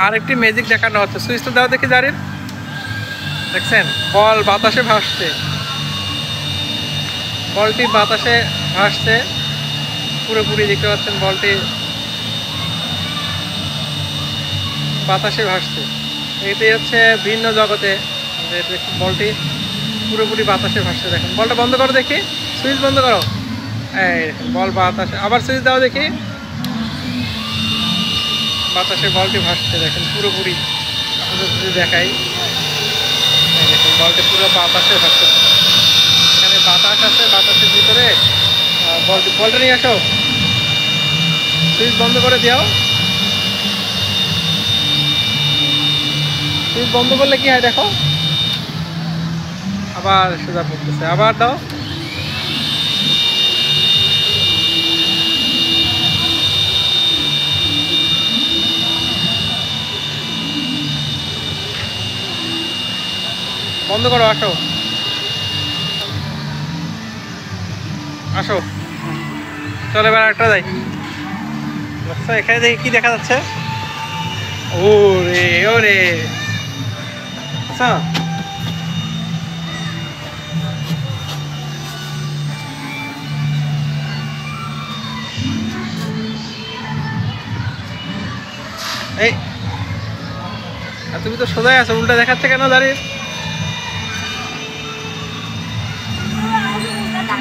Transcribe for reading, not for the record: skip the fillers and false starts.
আরেকটি ম্যাজিক দেখানো হচ্ছে। সুইচটা দাও দেখি জারিফ। দেখছেন বল বাতাসে ভাসছে, বলটি বাতাসে ভাসছে পুরোপুরি, দেখতে পাচ্ছেন বলটি বাতাসে ভাসছে। এটাই হচ্ছে ভিন্ন জগতে, বলটি পুরোপুরি বাতাসে ভাসছে। দেখেন বলটা বন্ধ করো দেখি, সুইচ বন্ধ করো। এই দেখেন বল বাতাসে, আবার সুইচ দাও দেখি, বাতাসে বলটি ভাসছে। দেখেন পুরোপুরি যদি দেখাই, এই দেখেন বলটি পুরো বাতাসে ভাসছে। এখানে বাতাস আছে, বাতাসের ভিতরে বলটা নিয়ে আসো। সুইচ বন্ধ করে দাও, সুইচ বন্ধ করলে কি হয় দেখো, আবার সোজা পড়তেছে। আবার দাও, বন্ধ করো, আসো আসো, চলো এবার একটা যাই। আচ্ছা এখানে দেখি কি দেখা যাচ্ছে। ও রে ও রে, আচ্ছা এই তুমি তো সোজাই আছো, উল্টা দেখাচ্ছে কেন দাঁড়িয়ে?